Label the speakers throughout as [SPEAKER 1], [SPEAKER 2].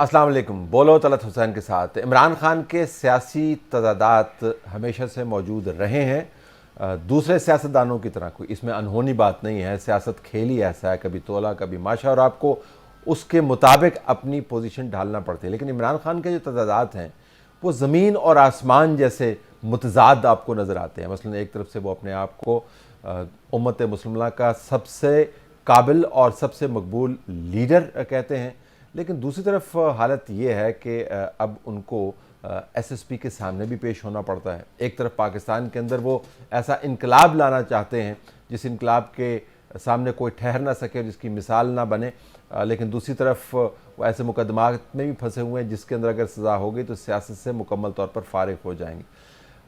[SPEAKER 1] السلام علیکم. بولو طلعت حسین کے ساتھ. عمران خان کے سیاسی تضادات ہمیشہ سے موجود رہے ہیں. دوسرے سیاستدانوں کی طرح کوئی اس میں انہونی بات نہیں ہے. سیاست کھیل ہی ایسا ہے, کبھی تولا کبھی ماشا, اور آپ کو اس کے مطابق اپنی پوزیشن ڈھالنا پڑتی ہے. لیکن عمران خان کے جو تضادات ہیں وہ زمین اور آسمان جیسے متضاد آپ کو نظر آتے ہیں. مثلا ایک طرف سے وہ اپنے آپ کو امت مسلمہ کا سب سے قابل اور سب سے مقبول لیڈر کہتے ہیں, لیکن دوسری طرف حالت یہ ہے کہ اب ان کو ایس ایس پی کے سامنے بھی پیش ہونا پڑتا ہے. ایک طرف پاکستان کے اندر وہ ایسا انقلاب لانا چاہتے ہیں جس انقلاب کے سامنے کوئی ٹھہر نہ سکے, جس کی مثال نہ بنے, لیکن دوسری طرف وہ ایسے مقدمات میں بھی پھنسے ہوئے ہیں جس کے اندر اگر سزا ہوگی تو سیاست سے مکمل طور پر فارغ ہو جائیں گے.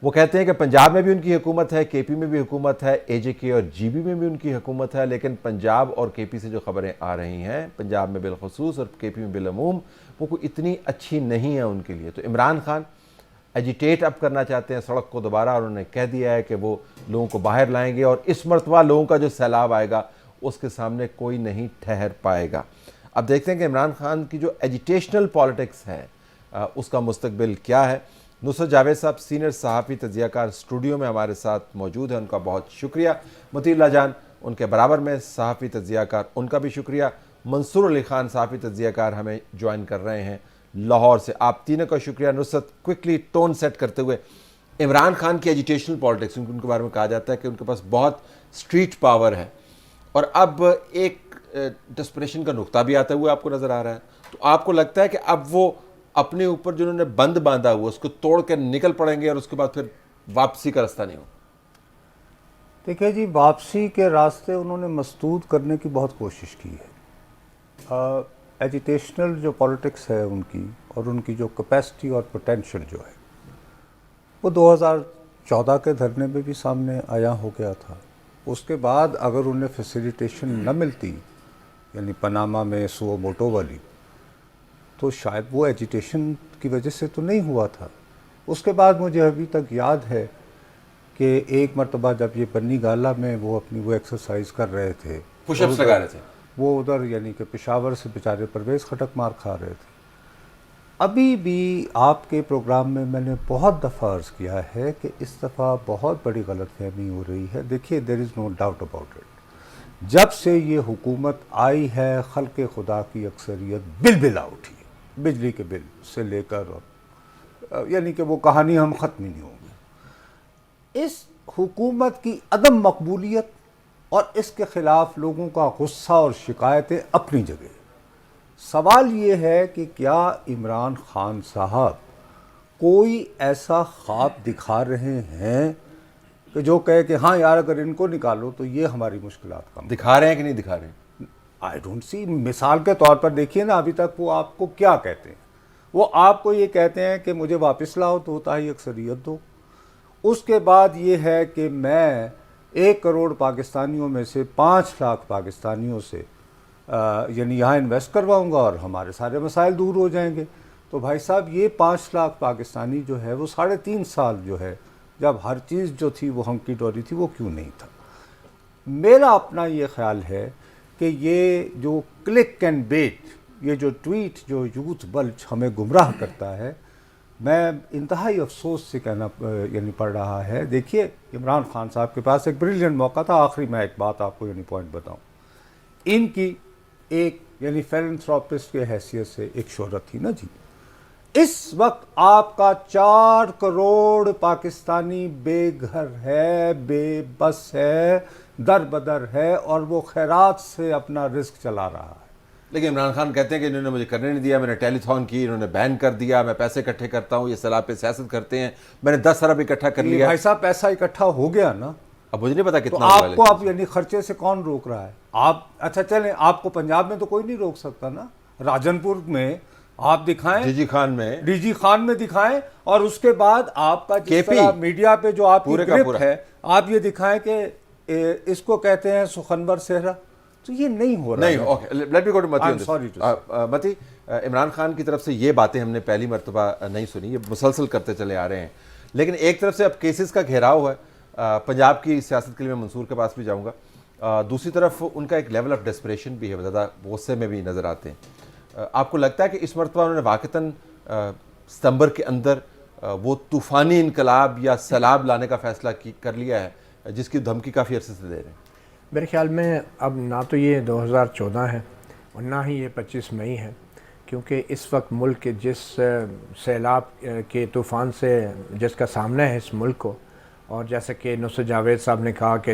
[SPEAKER 1] وہ کہتے ہیں کہ پنجاب میں بھی ان کی حکومت ہے, کے پی میں بھی حکومت ہے, اے جے کے اور جی بی میں بھی ان کی حکومت ہے, لیکن پنجاب اور کے پی سے جو خبریں آ رہی ہیں, پنجاب میں بالخصوص اور کے پی میں بالعموم, وہ کوئی اتنی اچھی نہیں ہیں ان کے لیے. تو عمران خان ایجیٹیٹ اب کرنا چاہتے ہیں سڑک کو دوبارہ, اور انہوں نے کہہ دیا ہے کہ وہ لوگوں کو باہر لائیں گے, اور اس مرتبہ لوگوں کا جو سیلاب آئے گا اس کے سامنے کوئی نہیں ٹھہر پائے گا. اب دیکھتے ہیں کہ عمران خان کی جو ایجیٹیشنل پالیٹکس ہے اس کا مستقبل کیا ہے. نصرت جاوید صاحب سینئر صحافی تجزیہ کار اسٹوڈیو میں ہمارے ساتھ موجود ہیں, ان کا بہت شکریہ. مطیع اللہ جان ان کے برابر میں صحافی تجزیہ کار, ان کا بھی شکریہ. منصور علی خان صحافی تجزیہ کار ہمیں جوائن کر رہے ہیں لاہور سے, آپ تینوں کا شکریہ. نصرت کوئکلی ٹون سیٹ کرتے ہوئے, عمران خان کی ایجیٹیشنل پالیٹکس, ان کے بارے میں کہا جاتا ہے کہ ان کے پاس بہت اسٹریٹ پاور ہے, اور اب ایک ڈسپریشن کا نقطہ بھی آتا ہوا آپ کو نظر آ رہا ہے. تو آپ کو لگتا ہے کہ اب وہ اپنے اوپر جنہوں نے بند باندھا ہوا اس کو توڑ کے نکل پڑیں گے اور اس کے بعد پھر واپسی کا راستہ نہیں ہو؟
[SPEAKER 2] دیکھیں جی, واپسی کے راستے انہوں نے مسدود کرنے کی بہت کوشش کی ہے. ایجیٹیشنل جو پالیٹکس ہے ان کی, اور ان کی جو کیپیسٹی اور پوٹینشل جو ہے, وہ 2014 کے دھرنے میں بھی سامنے آیا ہو گیا تھا. اس کے بعد اگر انہیں فیسیلیٹیشن نہ ملتی, یعنی پاناما میں سو موٹو والی, تو شاید وہ ایجیٹیشن کی وجہ سے تو نہیں ہوا تھا. اس کے بعد مجھے ابھی تک یاد ہے کہ ایک مرتبہ جب یہ بنی گالا میں وہ اپنی وہ ایکسرسائز کر رہے تھے,
[SPEAKER 1] پش اپس لگا رہے تھے,
[SPEAKER 2] وہ ادھر یعنی کہ پشاور سے بیچارے پرویز خٹک مار کھا رہے تھے. ابھی بھی آپ کے پروگرام میں میں نے بہت دفعہ عرض کیا ہے کہ اس دفعہ بہت بڑی غلط فہمی ہو رہی ہے. دیکھیے, دیر از نو ڈاؤٹ اباؤٹ اٹ, جب سے یہ حکومت آئی ہے خلق خدا کی اکثریت بل بلا اٹھی ہے, بجلی کے بل سے لے کر, اور یعنی کہ وہ کہانی ہم ختم ہی نہیں ہوں گے. اس حکومت کی عدم مقبولیت اور اس کے خلاف لوگوں کا غصہ اور شکایتیں اپنی جگہ. سوال یہ ہے کہ کیا عمران خان صاحب کوئی ایسا خواب دکھا رہے ہیں کہ جو کہے کہ ہاں یار اگر ان کو نکالو تو یہ ہماری مشکلات کم.
[SPEAKER 1] دکھا رہے ہیں کہ نہیں دکھا رہے ہیں؟
[SPEAKER 2] I don't see. مثال کے طور پر دیکھیے نا, ابھی تک وہ آپ کو کیا کہتے ہیں؟ وہ آپ کو یہ کہتے ہیں کہ مجھے واپس لاؤ تو ہوتا ہی اکثریت دو. اس کے بعد یہ ہے کہ میں 1 کروڑ پاکستانیوں میں سے 5 لاکھ پاکستانیوں سے یعنی یہاں انویسٹ کرواؤں گا اور ہمارے سارے مسائل دور ہو جائیں گے. تو بھائی صاحب, یہ 5 لاکھ پاکستانی جو ہے وہ 3.5 سال جو ہے, جب ہر چیز جو تھی وہ ہنکی ڈوری تھی, وہ کیوں نہیں تھا؟ میرا اپنا یہ خیال ہے کہ یہ جو کلک اینڈ بیٹ, یہ جو ٹویٹ جو یوتھ بلچ ہمیں گمراہ کرتا ہے, میں انتہائی افسوس سے کہنا یعنی پڑ رہا ہے. دیکھیے, عمران خان صاحب کے پاس ایک بریلینٹ موقع تھا. آخری میں ایک بات آپ کو یعنی پوائنٹ بتاؤں, ان کی ایک یعنی فیلنتھراپسٹ کے حیثیت سے ایک شہرت تھی نا جی. اس وقت آپ کا 4 کروڑ پاکستانی بے گھر ہے, بے بس ہے, در بدر ہے, اور وہ خیرات سے اپنا رزق چلا رہا ہے.
[SPEAKER 1] لیکن عمران خان کہتے ہیں کہ انہوں نے مجھے کرنے نہیں دیا, میں نے ٹیلی تھون کی, انہوں نے بین کر دیا, میں پیسے اکٹھے کرتا ہوں, یہ سیلاب پہ سیاست کرتے ہیں, میں نے 10 ارب اکٹھا کر لیا.
[SPEAKER 2] بھائی صاحب, پیسہ اکٹھا ہو گیا نا,
[SPEAKER 1] اب مجھے نہیں پتا
[SPEAKER 2] تو
[SPEAKER 1] کتنا
[SPEAKER 2] آپ کو اب یعنی خرچے سے کون روک رہا ہے؟ آپ اچھا چلیں, آپ کو پنجاب میں تو کوئی نہیں روک سکتا نا. راجن پور میں آپ دکھائیں,
[SPEAKER 1] ڈی جی خان میں
[SPEAKER 2] دکھائیں, اور اس کے بعد آپ کا جس طرح میڈیا پہ جو آپ کی گرفت ہے, آپ یہ دکھائیں کہ اس کو کہتے ہیں سخنور صحرا. تو یہ نہیں ہو رہا.
[SPEAKER 1] نہیں, لیٹ می گو ٹو متی. عمران خان کی طرف سے یہ باتیں ہم نے پہلی مرتبہ نہیں سنی, یہ مسلسل کرتے چلے آ رہے ہیں. لیکن ایک طرف سے اب کیسز کا گھیراؤ ہے, پنجاب کی سیاست کے لیے میں منصور کے پاس بھی جاؤں گا. دوسری طرف ان کا ایک لیول آف ڈیسپریشن بھی ہے, زیادہ غصے میں بھی نظر آتے ہیں. آپ کو لگتا ہے کہ اس مرتبہ انہوں نے واقعتاً ستمبر کے اندر وہ طوفانی انقلاب یا سیلاب لانے کا فیصلہ کر لیا ہے جس کی دھمکی کافی عرصے سے دے رہے ہیں؟
[SPEAKER 3] میرے خیال میں اب نہ تو یہ 2014 ہے اور نہ ہی یہ 25 مئی ہے، کیونکہ اس وقت ملک کے جس سیلاب کے طوفان سے جس کا سامنا ہے اس ملک کو، اور جیسا کہ نصرت جاوید صاحب نے کہا کہ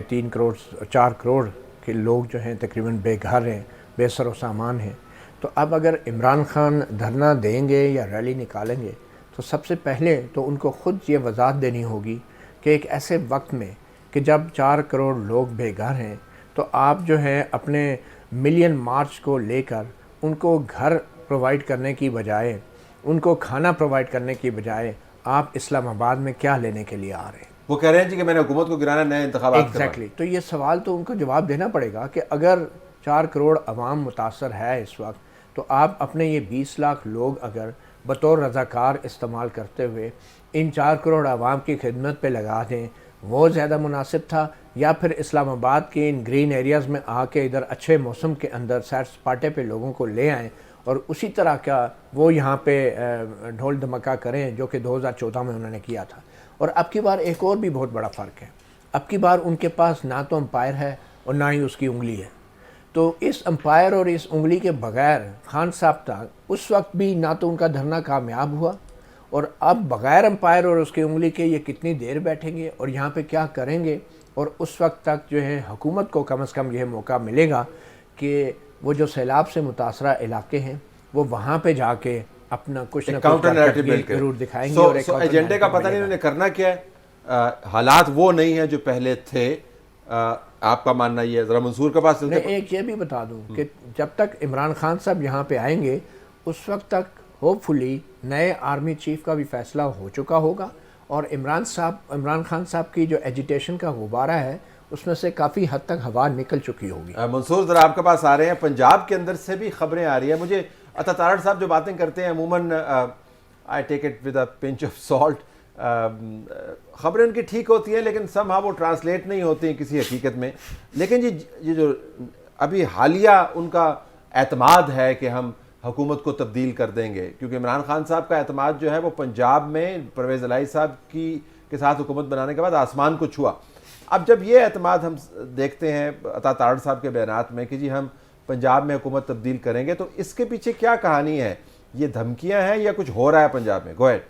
[SPEAKER 3] 4 کروڑ کے لوگ جو ہیں تقریباً بے گھر ہیں، بے سر و سامان ہیں، تو اب اگر عمران خان دھرنا دیں گے یا ریلی نکالیں گے تو سب سے پہلے تو ان کو خود یہ وضاحت دینی ہوگی کہ ایک ایسے وقت میں کہ جب 4 کروڑ لوگ بے گھر ہیں تو آپ جو ہے اپنے ملین مارچ کو لے کر ان کو گھر پرووائڈ کرنے کی بجائے، ان کو کھانا پرووائڈ کرنے کی بجائے آپ اسلام آباد میں کیا لینے کے لیے آ رہے ہیں؟
[SPEAKER 1] وہ کہہ رہے ہیں جی کہ میں نے حکومت کو گرانا، نئے انتخابات
[SPEAKER 3] ایگزیکٹلی، تو یہ سوال تو ان کو جواب دینا پڑے گا کہ اگر 4 کروڑ عوام متاثر ہے اس وقت، تو آپ اپنے یہ 20 لاکھ لوگ اگر بطور رضاکار استعمال کرتے ہوئے ان 4 کروڑ عوام کی خدمت پہ لگا دیں، وہ زیادہ مناسب تھا، یا پھر اسلام آباد کے ان گرین ایریاز میں آ کے ادھر اچھے موسم کے اندر سیر سپاٹے پہ لوگوں کو لے آئیں اور اسی طرح کا وہ یہاں پہ ڈھول دھمکا کریں جو کہ 2014 میں انہوں نے کیا تھا۔ اور اب کی بار ایک اور بھی بہت بڑا فرق ہے، اب کی بار ان کے پاس نہ تو امپائر ہے اور نہ ہی اس کی انگلی ہے، تو اس امپائر اور اس انگلی کے بغیر خان صاحب تک اس وقت بھی نہ تو ان کا دھرنا کامیاب ہوا، اور اب بغیر امپائر اور اس کی انگلی کے یہ کتنی دیر بیٹھیں گے اور یہاں پہ کیا کریں گے، اور اس وقت تک جو ہے حکومت کو کم از کم یہ موقع ملے گا کہ وہ جو سیلاب سے متاثرہ علاقے ہیں وہ وہاں پہ جا کے اپنا کچھ نہ
[SPEAKER 1] کاؤنٹر نیریٹو
[SPEAKER 3] کچھ
[SPEAKER 1] بلڈ کریں،
[SPEAKER 3] ضرور دکھائیں گے، اور ایک
[SPEAKER 1] ایجنڈے کا پتہ نہیں انہوں نے کرنا کیا ہے، حالات وہ نہیں ہیں جو پہلے تھے، آپ کا ماننا یہ ہے؟ ذرا منصور کے پاس
[SPEAKER 3] میں ایک یہ بھی بتا دوں کہ جب تک عمران خان صاحب یہاں پہ آئیں گے اس وقت تک ہوپ فلی نئے آرمی چیف کا بھی فیصلہ ہو چکا ہوگا، اور عمران خان صاحب کی جو ایجیٹیشن کا غبارہ ہے اس میں سے کافی حد تک ہوا نکل چکی ہوگی۔
[SPEAKER 1] منصور ذرا آپ کے پاس آ رہے ہیں، پنجاب کے اندر سے بھی خبریں آ رہی ہیں، مجھے عطا تارڑ صاحب جو باتیں کرتے ہیں عموماً I take it with a pinch of salt, خبریں ان کی ٹھیک ہوتی ہیں لیکن سم ہاؤ وہ ٹرانسلیٹ نہیں ہوتی ہیں کسی حقیقت میں، لیکن جی یہ جو ابھی حالیہ ان کا اعتماد ہے کہ ہم حکومت کو تبدیل کر دیں گے، کیونکہ عمران خان صاحب کا اعتماد جو ہے وہ پنجاب میں پرویز الہی صاحب کے ساتھ حکومت بنانے کے بعد آسمان کو چھوا۔ اب جب یہ اعتماد ہم دیکھتے ہیں عطا تارڑ صاحب کے بیانات میں کہ جی ہم پنجاب میں حکومت تبدیل کریں گے، تو اس کے پیچھے کیا کہانی ہے؟ یہ دھمکیاں ہیں یا کچھ ہو رہا ہے پنجاب میں؟ Go ahead.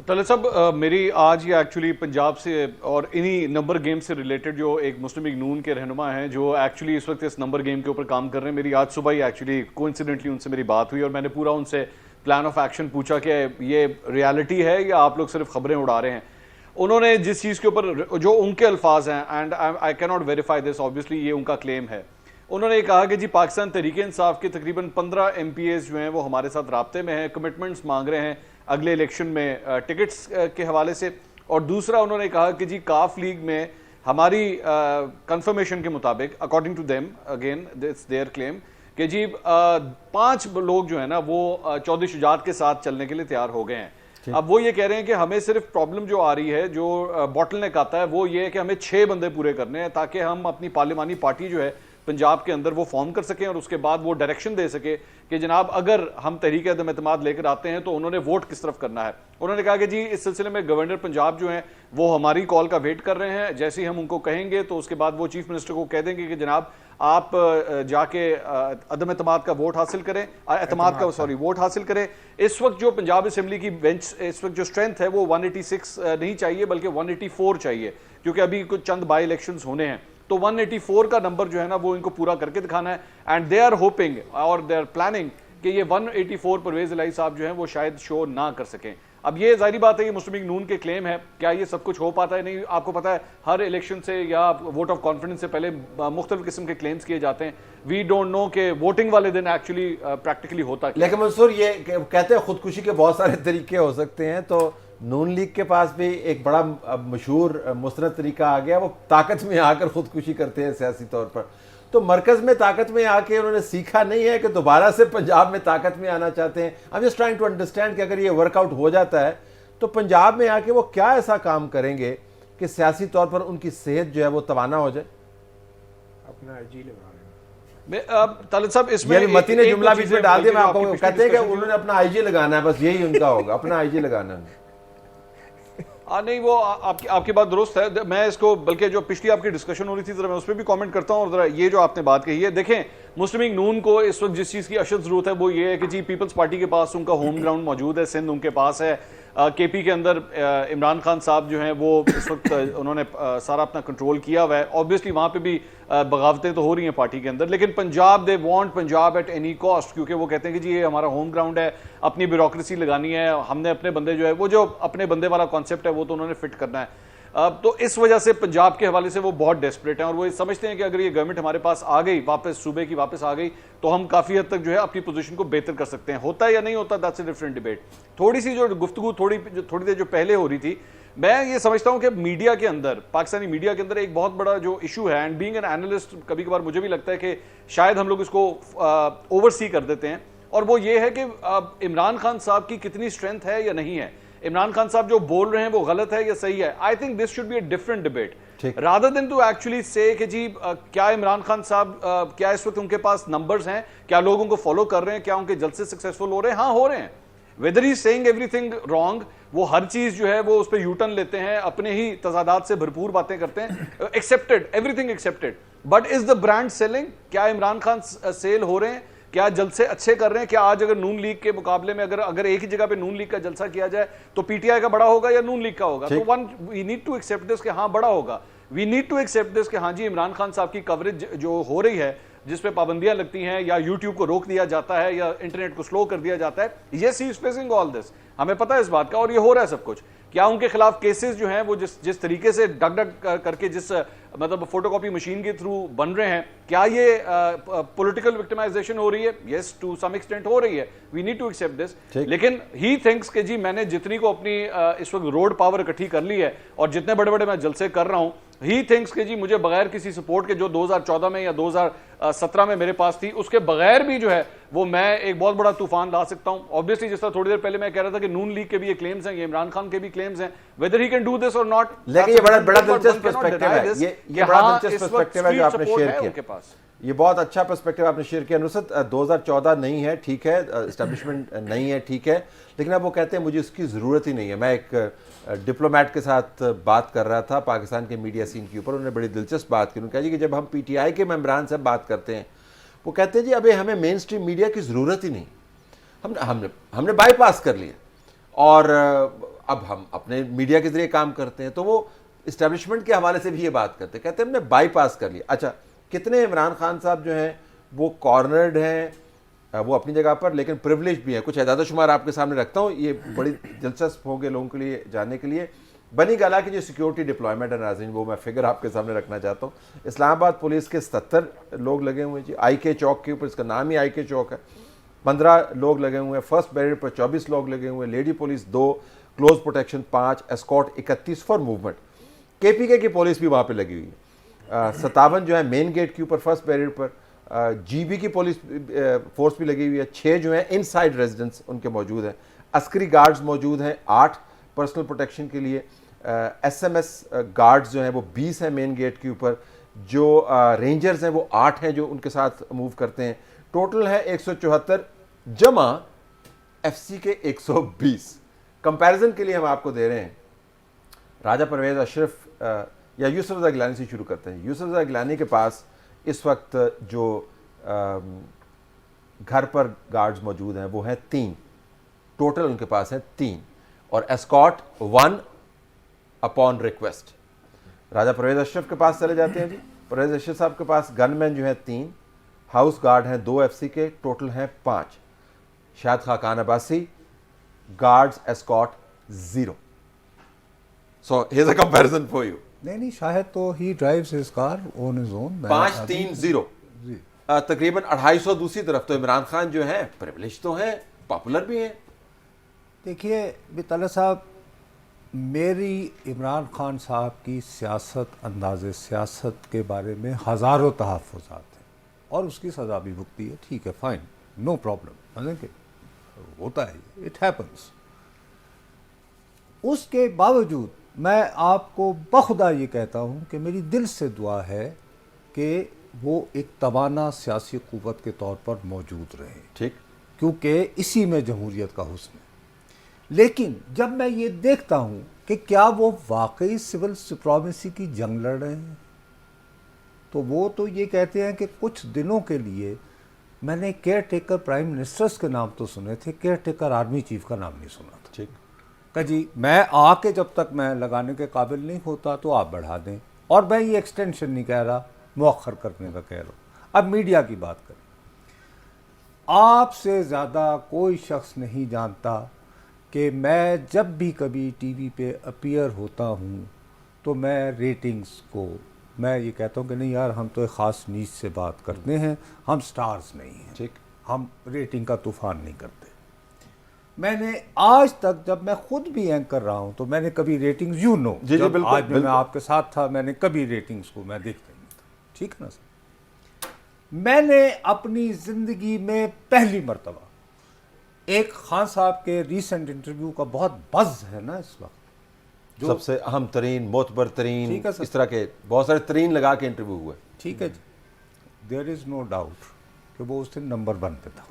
[SPEAKER 4] طلعت صاحب، میری آج یہ ایکچولی پنجاب سے اور انہی نمبر گیم سے ریلیٹڈ جو ایک مسلم لیگ نون کے رہنما ہیں جو ایکچولی اس وقت اس نمبر گیم کے اوپر کام کر رہے ہیں، میری آج صبح ہی ایکچولی کوئنسیڈنٹلی ان سے میری بات ہوئی اور میں نے پورا ان سے پلان آف ایکشن پوچھا کہ یہ ریالٹی ہے یا آپ لوگ صرف خبریں اڑا رہے ہیں۔ انہوں نے جس چیز کے اوپر جو ان کے الفاظ ہیں، اینڈ آئی کی ناٹ ویریفائی دس، آبویسلی یہ ان کا کلیم ہے، انہوں نے کہا کہ جی پاکستان تحریک انصاف کے تقریباً 15 ایم پی ایز جو ہیں وہ ہمارے ساتھ رابطے میں ہیں، کمٹمنٹس مانگ رہے ہیں اگلے الیکشن میں ٹکٹس کے حوالے سے، اور دوسرا انہوں نے کہا کہ جی کاف لیگ میں ہماری کنفرمیشن کے مطابق according to them again that's their claim کہ جی 5 لوگ جو ہیں نا وہ چودھری شجاعت کے ساتھ چلنے کے لیے تیار ہو گئے ہیں۔ اب وہ یہ کہہ رہے ہیں کہ ہمیں صرف پرابلم جو آ رہی ہے، جو باٹل نیک آتا ہے وہ یہ ہے کہ ہمیں 6 بندے پورے کرنے ہیں تاکہ ہم اپنی پارلیمانی پارٹی جو ہے پنجاب کے اندر وہ فارم کر سکیں اور اس کے بعد وہ ڈائریکشن دے سکے کہ جناب اگر ہم تحریک عدم اعتماد لے کر آتے ہیں تو انہوں نے ووٹ کس طرف کرنا ہے۔ انہوں نے کہا کہ جی اس سلسلے میں گورنر پنجاب جو ہیں وہ ہماری کال کا ویٹ کر رہے ہیں، جیسے ہی ہم ان کو کہیں گے تو اس کے بعد وہ چیف منسٹر کو کہہ دیں گے کہ جناب آپ جا کے عدم اعتماد کا ووٹ حاصل کریں، ووٹ حاصل کریں۔ اس وقت جو پنجاب اسمبلی کی بینچ اس وقت جو اسٹرینتھ ہے وہ 186 نہیں چاہیے بلکہ 184 چاہیے، کیونکہ ابھی کچھ چند بائی الیکشنز ہونے ہیں، تو 184 کا نمبر جو ہے نا وہ ان کو پورا کر کے دکھانا ہے، اینڈ دے آر ہوپنگ اور دے آر پلاننگ کہ یہ 184 پرویز الہی صاحب جو ہیں وہ شاید شو نہ کر سکیں۔ اب یہ ظاہری بات ہے یہ مسلم لیگ نون کے کلیم ہے، کیا یہ سب کچھ ہو پاتا ہے؟ نہیں، آپ کو پتہ ہے ہر الیکشن سے یا ووٹ آف کانفیڈنس سے پہلے مختلف قسم کے کلیمز کیے جاتے ہیں، وی ڈونٹ نو کہ ووٹنگ والے دن ایکچولی پریکٹیکلی ہوتا کیا۔
[SPEAKER 1] لیکن منصور یہ کہتے ہیں خودکشی کے بہت سارے طریقے ہو سکتے ہیں، تو نون لیگ کے پاس بھی ایک بڑا مشہور مستند طریقہ آ گیا، وہ طاقت میں آ کر خودکشی کرتے ہیں سیاسی طور پر، تو مرکز میں طاقت میں آ کے انہوں نے سیکھا نہیں ہے کہ دوبارہ سے پنجاب میں طاقت میں آنا چاہتے ہیں۔ I'm just trying to understand کہ اگر یہ ورک آؤٹ ہو جاتا ہے تو پنجاب میں آ کے وہ کیا ایسا کام کریں گے کہ سیاسی طور پر ان کی صحت جو ہے وہ توانا ہو جائے؟
[SPEAKER 3] اپنا جی لگا رہے ہیں
[SPEAKER 4] طالب صاحب اس میں
[SPEAKER 1] یہ متی نے جملہ بیچ میں ڈال دیا, میں آپ کو
[SPEAKER 4] پچھلی
[SPEAKER 1] کہتے ہیں کہ
[SPEAKER 4] discussion
[SPEAKER 1] انہوں نے اپنا آئی جی لگانا ہے, بس یہی ان کا ہوگا, اپنا آئی جی لگانا ہے.
[SPEAKER 4] نہیں وہ آپ کی بات درست ہے. میں اس کو بلکہ جو پچھلی آپ کی ڈسکشن ہو رہی تھی ذرا میں اس پہ بھی کامنٹ کرتا ہوں, اور ذرا یہ جو آپ نے بات کہی ہے, دیکھیں مسلم لیگ نون کو اس وقت جس چیز کی اشد ضرورت ہے وہ یہ ہے کہ جی پیپلز پارٹی کے پاس ان کا ہوم گراؤنڈ موجود ہے, سندھ ان کے پاس ہے, کے پی کے اندر عمران خان صاحب جو ہیں وہ اس وقت انہوں نے سارا اپنا کنٹرول کیا ہوا ہے. اوبیسلی وہاں پہ بھی بغاوتیں تو ہو رہی ہیں پارٹی کے اندر, لیکن Punjab they want Punjab at any cost, کیونکہ وہ کہتے ہیں کہ جی یہ ہمارا ہوم گراؤنڈ ہے, اپنی بیوروکریسی لگانی ہے, ہم نے اپنے بندے جو ہے وہ جو اپنے بندے والا کانسیپٹ ہے وہ تو انہوں نے فٹ کرنا ہے. تو اس وجہ سے پنجاب کے حوالے سے وہ بہت ڈیسپریٹ ہیں, اور وہ سمجھتے ہیں کہ اگر یہ گورنمنٹ ہمارے پاس آ گئی واپس, صوبے کی واپس آ گئی, تو ہم کافی حد تک جو ہے اپنی پوزیشن کو بہتر کر سکتے ہیں. ہوتا ہے یا نہیں ہوتا, دیٹس اے ڈفرنٹ ڈیبیٹ. تھوڑی سی جو گفتگو تھوڑی دیر جو پہلے ہو رہی تھی, میں یہ سمجھتا ہوں کہ میڈیا کے اندر, پاکستانی میڈیا کے اندر ایک بہت بڑا جو ایشو ہے, اینڈ بینگ این اینالسٹ کبھی کبھار مجھے بھی لگتا ہے کہ شاید ہم لوگ اس کو اوور سی کر دیتے ہیں, اور وہ یہ ہے کہ عمران خان صاحب کی کتنی اسٹرینتھ ہے یا نہیں ہے, عمران خان صاحب جو بول رہے ہیں وہ غلط ہے یا صحیح ہے. I think this should be a different debate rather than to actually say کہ جی کیا عمران خان صاحب کیا اس وقت ان کے پاس نمبرز ہیں, کیا لوگ ان کو فالو کر رہے ہیں, کیا ان کے جلسے سکسیسفل ہو رہے ہیں. ہاں ہو رہے ہیں. whether he's saying everything wrong, وہ ہر چیز جو ہے وہ اس پہ یو ٹرن لیتے ہیں, اپنے ہی تضادات سے بھرپور باتیں کرتے ہیں, accepted, everything accepted, but is the brand selling? کیا عمران خان سیل ہو رہے ہیں, کیا جلسے اچھے کر رہے ہیں, کیا آج اگر نون لیگ کے مقابلے میں اگر ایک ہی جگہ پہ نون لیگ کا جلسہ کیا جائے تو پی ٹی آئی کا بڑا ہوگا یا نون لیگ کا ہوگا؟ تو we need to accept this کہ ہاں بڑا ہوگا. we need to accept this کہ ہاں جی عمران خان صاحب کی کوریج جو ہو رہی ہے, جس پہ پابندیاں لگتی ہیں یا یوٹیوب کو روک دیا جاتا ہے یا انٹرنیٹ کو سلو کر دیا جاتا ہے, yes he is facing all this, ہمیں پتہ ہے اس بات کا, اور یہ ہو رہا ہے سب کچھ. کیا ان کے خلاف کیسز جو ہیں وہ جس طریقے سے ڈگ ڈگ کر کے جس مطلب فوٹو کاپی مشین کے تھرو بن رہے ہیں, کیا یہ پولیٹیکل وکٹمائزیشن ہو رہی ہے؟ یس ٹو سم ایکسٹینٹ ہو رہی ہے, we need to accept this. لیکن ہی تھنکس کہ جی میں نے جتنی کو اپنی اس وقت روڈ پاور اکٹھی کر لی ہے اور جتنے بڑے بڑے میں جلسے کر رہا ہوں, ہی تھنکس کہ جی مجھے بغیر کسی سپورٹ کے جو 2014 میں یا 2017 میں میرے پاس تھی, اس کے بغیر بھی جو ہے وہ میں ایک بہت بڑا طوفان لا سکتا ہوں. obviously جس طرح تھوڑی دیر پہلے میں کہہ رہا تھا کہ نون لیگ کے بھی یہ کلیمز ہیں, یہ عمران خان کے بھی کلیمز ہیں, whether he can do this or not.
[SPEAKER 1] لیکن یہ بڑا دلچسپ پرسپیکٹیو ہے, یہ بڑا دلچسپ پرسپیکٹیو ہے جو آپ نے شیئر کیا, یہ بہت اچھا پرسپیکٹیو آپ نے شیئر کیا. نصرت 2014 نہیں ہے, ٹھیک ہے, اسٹیبلشمنٹ نہیں ہے, ٹھیک ہے, لیکن اب وہ کہتے ہیں مجھے اس کی ضرورت ہی نہیں ہے. میں ایک ڈپلومیٹ کے ساتھ بات کر رہا تھا پاکستان کے میڈیا سین کے اوپر, انہوں نے بڑی دلچسپ بات کی. انہوں نے کہا جی کہ جب ہم پی ٹی آئی کے ممبران سے بات کرتے ہیں, وہ کہتے ہیں جی ابھی ہمیں مین اسٹریم میڈیا کی ضرورت ہی نہیں, ہم نے بائی پاس کر لیا اور اب ہم اپنے میڈیا کے ذریعے کام کرتے ہیں. تو وہ اسٹیبلشمنٹ کے حوالے سے بھی یہ بات کرتے ہیں, کہتے ہیں ہم نے بائی پاس کر لیا. اچھا کتنے عمران خان صاحب جو ہیں وہ کارنرڈ ہیں, وہ اپنی جگہ پر, لیکن پریولیج بھی ہیں. کچھ اعداد و شمار آپ کے سامنے رکھتا ہوں, یہ بڑی دلچسپ ہوں گے لوگوں کے لیے جاننے کے لیے. بنی گالا کی جو سیکیورٹی ڈپلائمنٹ ہے ناظرین, وہ میں فگر آپ کے سامنے رکھنا چاہتا ہوں. اسلام آباد پولیس کے 77 لوگ لگے ہوئے ہیں جی, آئی کے چوک کے اوپر, اس کا نام ہی آئی کے چوک ہے, 15 لوگ لگے ہوئے ہیں. فرسٹ بیریئر پر 24 لوگ لگے ہوئے ہیں, lady police 2, close protection 5, escort 31 for movement. K P کے کی پولیس بھی وہاں پہ لگی ہوئی ہے, 57 جو ہے مین گیٹ کے اوپر فرسٹ بیریئر پر. جی بی کی پولیس فورس بھی لگی ہوئی ہے, 6 جو ہیں ان سائڈ ریزیڈنس ان کے موجود ہیں. عسکری گارڈز موجود ہیں 8 پرسنل پروٹیکشن کے لیے. ایس ایم ایس گارڈز جو ہیں وہ 20 ہیں مین گیٹ کے اوپر. جو رینجرز ہیں وہ 8 ہیں جو ان کے ساتھ موو کرتے ہیں. ٹوٹل ہے 174 جمع ایف سی کے 120. کمپیریزن کے لیے ہم آپ کو دے رہے ہیں, راجہ پرویز اشرف یا یوسف رضا گیلانی سے شروع کرتے ہیں. یوسف رضا گیلانی کے پاس اس وقت جو گھر پر گارڈز موجود ہیں وہ ہیں 3, ٹوٹل ان کے پاس ہیں 3, اور اسکارٹ 1 اپون ریکویسٹ. راجہ پرویز اشرف کے پاس چلے جاتے ہیں جی. پرویز اشرف صاحب کے پاس گن مین جو ہیں 3, ہاؤس گارڈ ہیں 2 ایف سی کے, ٹوٹل ہیں 5. Shahid Khaqan Abbasi guards escort 0. So here's a comparison for you.
[SPEAKER 2] نہیں شاہد تو ہی drives his car on his own.
[SPEAKER 1] 5-3-0 تقریباً 250 دوسری طرف. تو عمران خان جو ہیں پریولیج تو ہیں, پاپولر بھی ہیں.
[SPEAKER 2] دیکھیے بطالہ صاحب, میری عمران خان صاحب کی سیاست, انداز سیاست کے بارے میں ہزاروں تحفظات ہیں, اور اس کی سزا بھی بھگتی ہے, ٹھیک ہے, فائن, نو پرابلم, ہوتا ہے, اٹ ہیپنس. اس کے باوجود میں آپ کو بخدا یہ کہتا ہوں کہ میری دل سے دعا ہے کہ وہ ایک توانا سیاسی قوت کے طور پر موجود رہے،
[SPEAKER 1] ٹھیک،
[SPEAKER 2] کیونکہ اسی میں جمہوریت کا حسن ہے۔ لیکن جب میں یہ دیکھتا ہوں کہ کیا وہ واقعی سول سپریمیسی کی جنگ لڑ رہے ہیں، تو وہ تو یہ کہتے ہیں کہ کچھ دنوں کے لیے میں نے کیئر ٹیکر پرائم منسٹرز کے نام تو سنے تھے، کیئر ٹیکر آرمی چیف کا نام نہیں سنا تھا،
[SPEAKER 1] ٹھیک،
[SPEAKER 2] کہ جی میں آ کے جب تک میں لگانے کے قابل نہیں ہوتا تو آپ بڑھا دیں، اور میں یہ ایکسٹینشن نہیں کہہ رہا، مؤخر کرنے کا کہہ رہا ہوں۔ اب میڈیا کی بات کریں، آپ سے زیادہ کوئی شخص نہیں جانتا کہ میں جب بھی کبھی ٹی وی پہ اپیئر ہوتا ہوں تو میں ریٹنگز کو میں یہ کہتا ہوں کہ نہیں یار، ہم تو ایک خاص نیچ سے بات کرتے ہیں، ہم سٹارز نہیں ہیں،
[SPEAKER 1] ٹھیک،
[SPEAKER 2] ہم ریٹنگ کا طوفان نہیں کرتے۔ میں نے آج تک جب میں خود بھی اینکر رہا ہوں تو میں نے کبھی ریٹنگز
[SPEAKER 1] جی،
[SPEAKER 2] جب
[SPEAKER 1] بالکل،
[SPEAKER 2] آج میں آپ کے ساتھ تھا میں نے کبھی ریٹنگز کو میں دیکھتا نہیں تھا، ٹھیک نا سر؟ میں نے اپنی زندگی میں پہلی مرتبہ ایک خان صاحب کے ریسنٹ انٹرویو کا بہت بز ہے نا اس وقت،
[SPEAKER 1] سب سے اہم ترین، معتبر ترین،
[SPEAKER 2] ٹھیک ہے سر،
[SPEAKER 1] اس طرح کے بہت سارے ترین لگا کے انٹرویو ہوئے،
[SPEAKER 2] ٹھیک ہے جی، دیر از نو ڈاؤٹ کہ وہ اس دن نمبر 1 پہ تھا،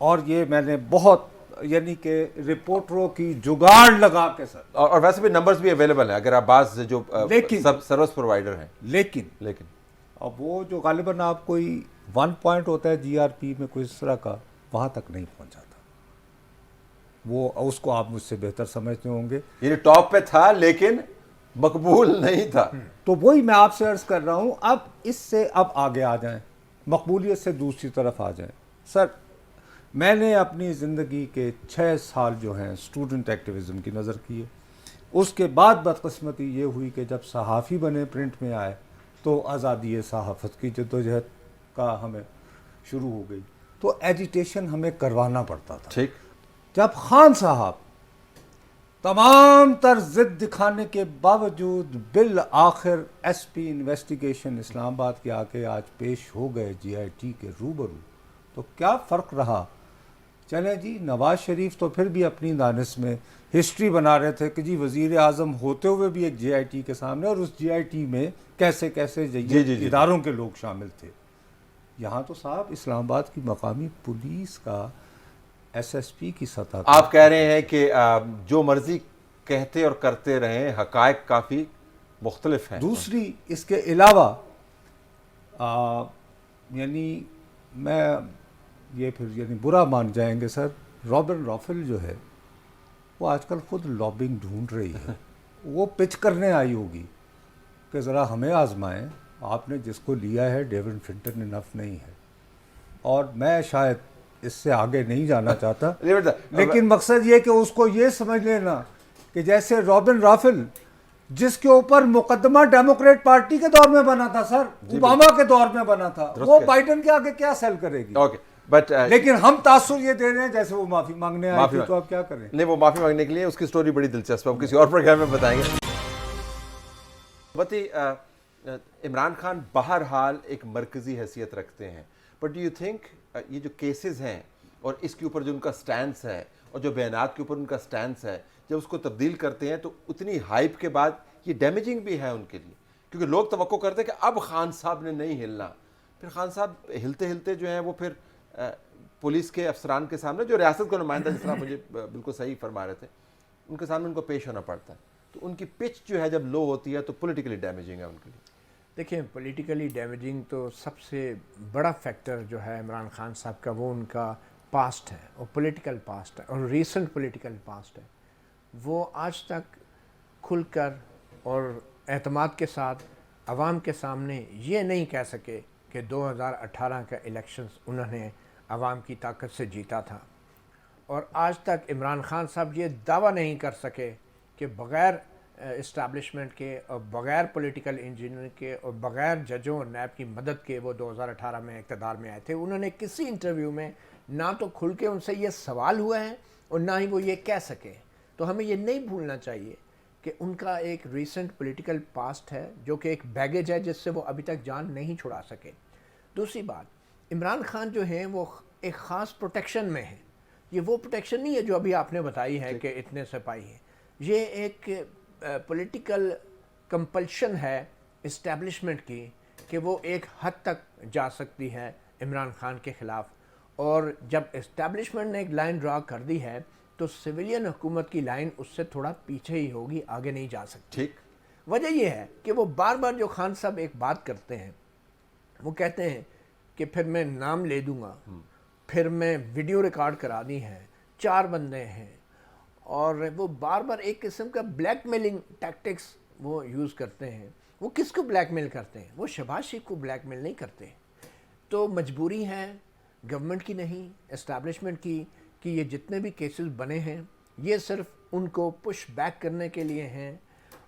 [SPEAKER 2] اور یہ میں نے بہت یعنی کہ رپورٹروں کی جگاڑ لگا کے سر،
[SPEAKER 1] اور ویسے بھی نمبرز بھی اویلیبل ہیں اگر آپ بعض جو
[SPEAKER 2] لیکن
[SPEAKER 1] سروس پرووائڈر ہیں،
[SPEAKER 2] لیکن اب وہ جو غالباً آپ کوئی 1 پوائنٹ ہوتا ہے جی آر پی میں کوئی اس طرح کا، وہاں تک نہیں پہنچا تھا وہ، اس کو آپ مجھ سے بہتر سمجھتے ہوں گے،
[SPEAKER 1] یعنی ٹاپ پہ تھا لیکن مقبول نہیں تھا۔
[SPEAKER 2] تو وہی میں آپ سے عرض کر رہا ہوں، اب اس سے اب آگے آ جائیں، مقبولیت سے دوسری طرف آ جائیں۔ سر میں نے اپنی زندگی کے 6 سال جو ہیں اسٹوڈنٹ ایکٹیویزم کی نظر کیے، اس کے بعد بدقسمتی یہ ہوئی کہ جب صحافی بنے، پرنٹ میں آئے، تو آزادی صحافت کی جدوجہد کا ہمیں شروع ہو گئی، تو ایجیٹیشن ہمیں کروانا پڑتا تھا۔
[SPEAKER 1] ٹھیک،
[SPEAKER 2] جب خان صاحب تمام تر ضد دکھانے کے باوجود بالآخر ایس پی انویسٹیگیشن اسلام آباد کے آ کے آج پیش ہو گئے جی آئی ٹی کے روبرو، تو کیا فرق رہا؟ چلیں جی، نواز شریف تو پھر بھی اپنی دانش میں ہسٹری بنا رہے تھے کہ جی وزیر اعظم ہوتے ہوئے بھی ایک جی آئی ٹی کے سامنے، اور اس جی آئی ٹی میں کیسے کیسے اداروں کے لوگ شامل تھے۔ یہاں تو صاحب اسلام آباد کی مقامی پولیس کا ایس ایس پی کی سطح،
[SPEAKER 1] آپ کہہ رہے ہیں کہ جو مرضی کہتے اور کرتے رہیں، حقائق کافی مختلف ہیں۔
[SPEAKER 2] دوسری اس کے علاوہ یعنی میں یہ پھر یعنی برا مان جائیں گے سر، رابن رافل جو ہے وہ آج کل خود لابنگ ڈھونڈ رہی ہے، وہ پچ کرنے آئی ہوگی کہ ذرا ہمیں آزمائیں، آپ نے جس کو لیا ہے ڈیوڈ فنٹن انف نہیں ہے، اور میں شاید اس سے آگے نہیں جانا چاہتا، لیکن مقصد یہ کہ اس کو یہ سمجھ لینا کہ جیسے رابن رافل جس کے اوپر مقدمہ ڈیموکریٹ پارٹی کے دور میں بنا تھا سر، اوباما کے دور میں بنا تھا، وہ بائیڈن کے آگے کیا سیل کرے گی؟ لیکن ہم تاثر یہ دے رہے ہیں جیسے وہ معافی مانگنے آئے تھے، تو آپ کیا کریں؟
[SPEAKER 1] نہیں، وہ معافی مانگنے کے لیے اس کی سٹوری بڑی دلچسپ ہے، ہم کسی اور پروگرام میں بتائیں گے۔ بتی عمران خان بہرحال ایک مرکزی حیثیت رکھتے ہیں، بٹ ڈو یو تھنک یہ جو کیسز ہیں اور اس کے اوپر جو ان کا سٹینس ہے اور جو بیانات کے اوپر ان کا سٹینس ہے، جب اس کو تبدیل کرتے ہیں تو اتنی ہائپ کے بعد یہ ڈیمیجنگ بھی ہے ان کے لیے، کیونکہ لوگ توقع کرتے ہیں کہ اب خان صاحب نے نہیں ہلنا، پھر خان صاحب ہلتے ہلتے جو ہیں وہ پھر پولیس کے افسران کے سامنے، جو ریاست کا نمائندہ جس طرح مجھے بالکل صحیح فرما رہے تھے، ان کے سامنے ان کو پیش ہونا پڑتا ہے، تو ان کی پچ جو ہے جب لو ہوتی ہے تو پولیٹیکلی ڈیمیجنگ ہے ان کے لیے۔
[SPEAKER 3] دیکھیں، پولیٹیکلی ڈیمیجنگ تو سب سے بڑا فیکٹر جو ہے عمران خان صاحب کا، وہ ان کا پاسٹ ہے، اور پولیٹیکل پاسٹ ہے، اور ریسنٹ پولیٹیکل پاسٹ ہے۔ وہ آج تک کھل کر اور اعتماد کے ساتھ عوام کے سامنے یہ نہیں کہہ سکے کہ 2018 کا الیکشنز انہوں نے عوام کی طاقت سے جیتا تھا، اور آج تک عمران خان صاحب یہ دعویٰ نہیں کر سکے کہ بغیر اسٹیبلشمنٹ کے اور بغیر پولیٹیکل انجینئر کے اور بغیر ججوں اور نیب کی مدد کے وہ 2018 میں اقتدار میں آئے تھے۔ انہوں نے کسی انٹرویو میں نہ تو کھل کے ان سے یہ سوال ہوا ہے اور نہ ہی وہ یہ کہہ سکے، تو ہمیں یہ نہیں بھولنا چاہیے کہ ان کا ایک ریسنٹ پولیٹیکل پاسٹ ہے جو کہ ایک بیگیج ہے جس سے وہ ابھی تک جان نہیں چھڑا سکے۔ دوسری بات، عمران خان جو ہیں وہ ایک خاص پروٹیکشن میں ہیں، یہ وہ پروٹیکشن نہیں ہے جو ابھی آپ نے بتائی ہے کہ اتنے سپاہی ہیں، یہ ایک پولیٹیکل کمپلشن ہے اسٹیبلشمنٹ کی کہ وہ ایک حد تک جا سکتی ہے عمران خان کے خلاف، اور جب اسٹیبلشمنٹ نے ایک لائن ڈرا کر دی ہے تو سویلین حکومت کی لائن اس سے تھوڑا پیچھے ہی ہوگی، آگے نہیں جا سکتی۔
[SPEAKER 1] ٹھیک،
[SPEAKER 3] وجہ یہ ہے کہ وہ بار بار جو خان صاحب ایک بات کرتے ہیں، وہ کہتے ہیں کہ پھر میں نام لے دوں گا، پھر میں ویڈیو ریکارڈ کرانی ہے، 4 بندے ہیں، اور وہ بار بار ایک قسم کا بلیک میلنگ ٹیکٹکس وہ یوز کرتے ہیں۔ وہ کس کو بلیک میل کرتے ہیں؟ وہ شہباز شریف کو بلیک میل نہیں کرتے۔ تو مجبوری ہے گورنمنٹ کی نہیں، اسٹیبلشمنٹ کی، کہ یہ جتنے بھی کیسز بنے ہیں یہ صرف ان کو پش بیک کرنے کے لیے ہیں،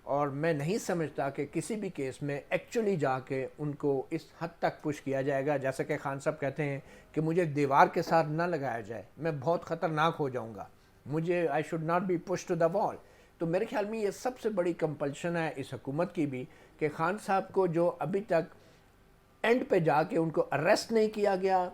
[SPEAKER 3] اور میں نہیں سمجھتا کہ کسی بھی کیس میں ایکچولی جا کے ان کو اس حد تک پش کیا جائے گا، جیسا کہ خان صاحب کہتے ہیں کہ مجھے دیوار کے ساتھ نہ لگایا جائے، میں بہت خطرناک ہو جاؤں گا، مجھے I should not be push to the wall. تو میرے خیال میں یہ سب سے بڑی کمپلشن ہے اس حکومت کی بھی، کہ خان صاحب کو جو ابھی تک اینڈ پہ جا کے ان کو اریسٹ نہیں کیا گیا،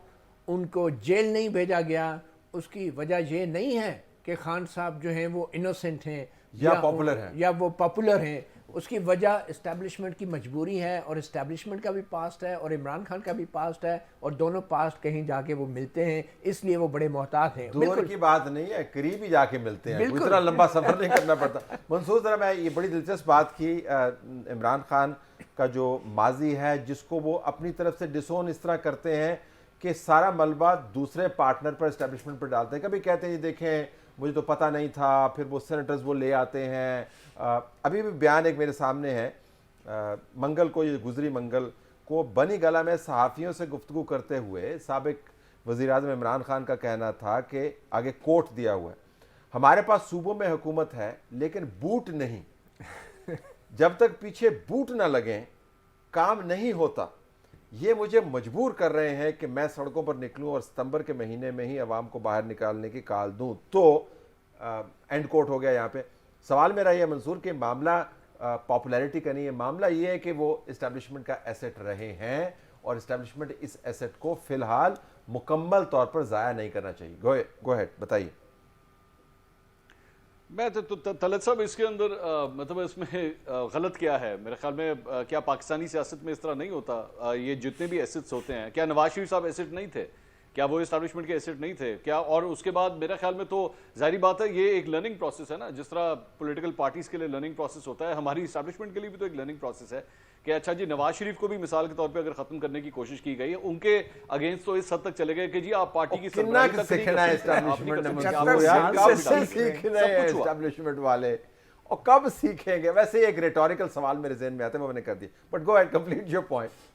[SPEAKER 3] ان کو جیل نہیں بھیجا گیا، اس کی وجہ یہ نہیں ہے کہ خان صاحب جو ہیں وہ انوسنٹ ہیں
[SPEAKER 1] یا پاپولر ہیں،
[SPEAKER 3] یا وہ پاپولر ہیں، اس کی وجہ اسٹیبلشمنٹ کی مجبوری ہے، اور اسٹیبلشمنٹ کا بھی پاسٹ ہے اور عمران خان کا بھی پاسٹ ہے، اور دونوں پاسٹ کہیں جا کے وہ ملتے ہیں، اس لیے وہ بڑے محتاط ہیں۔
[SPEAKER 1] دور کی بات نہیں ہے، قریب ہی جا کے ملتے ہیں، اتنا لمبا سفر نہیں کرنا پڑتا۔ منصور، ذرا میں یہ بڑی دلچسپ بات کی، عمران خان کا جو ماضی ہے جس کو وہ اپنی طرف سے ڈسون اس طرح کرتے ہیں کہ سارا ملبہ دوسرے پارٹنر پر، اسٹیبلشمنٹ پر ڈالتے ہیں۔ کبھی کہتے ہیں یہ دیکھیں مجھے تو پتہ نہیں تھا، پھر وہ سینیٹرز وہ لے آتے ہیں۔ ابھی بھی بیان ایک میرے سامنے ہے، منگل کو، یہ گزری منگل کو بنی گلہ میں صحافیوں سے گفتگو کرتے ہوئے سابق وزیراعظم عمران خان کا کہنا تھا کہ آگے کوٹ دیا ہوا ہے، ہمارے پاس صوبوں میں حکومت ہے لیکن بوٹ نہیں، جب تک پیچھے بوٹ نہ لگیں کام نہیں ہوتا، یہ مجھے مجبور کر رہے ہیں کہ میں سڑکوں پر نکلوں اور ستمبر کے مہینے میں ہی عوام کو باہر نکالنے کی کال دوں۔ تو اینڈ کوٹ ہو گیا یہاں پہ۔ سوال میرا یہ منصور کہ معاملہ پاپولیرٹی کا نہیں ہے، معاملہ یہ ہے کہ وہ اسٹیبلشمنٹ کا ایسٹ رہے ہیں، اور اسٹیبلشمنٹ اس ایسٹ کو فی الحال مکمل طور پر ضائع نہیں کرنا چاہیے۔ گو ہیڈ، بتائیے۔
[SPEAKER 4] میں طلعت صاحب اس کے اندر مطلب اس میں غلط کیا ہے؟ میرے خیال میں کیا پاکستانی سیاست میں اس طرح نہیں ہوتا؟ یہ جتنے بھی ایسٹس ہوتے ہیں، کیا نواز شریف صاحب ایسٹ نہیں تھے؟ کیا وہ اسٹیبلشمنٹ کے ایسٹ نہیں تھے کیا؟ اور اس کے بعد میرے خیال میں تو ظاہری بات ہے یہ ایک لرننگ پروسیس ہے نا، جس طرح پولیٹیکل پارٹیز کے لیے لرننگ پروسیس ہوتا ہے، ہماری اسٹیبلشمنٹ کے لیے بھی تو ایک لرننگ پروسیس ہے کہ اچھا جی نواز شریف کو بھی مثال کے طور پہ اگر ختم کرنے کی کوشش کی گئی ہے، ان کے اگینسٹ تو اس حد تک چلے گئے کہ جی آپ پارٹی کی
[SPEAKER 1] سیکھنا ہے اسٹیبلشمنٹ والے، اور کب سیکھیں گے؟ ویسے ایک ریٹوریکل سوال میرے ذہن میں آتا ہے، وہ میں نے کر دیا، but go and complete your point.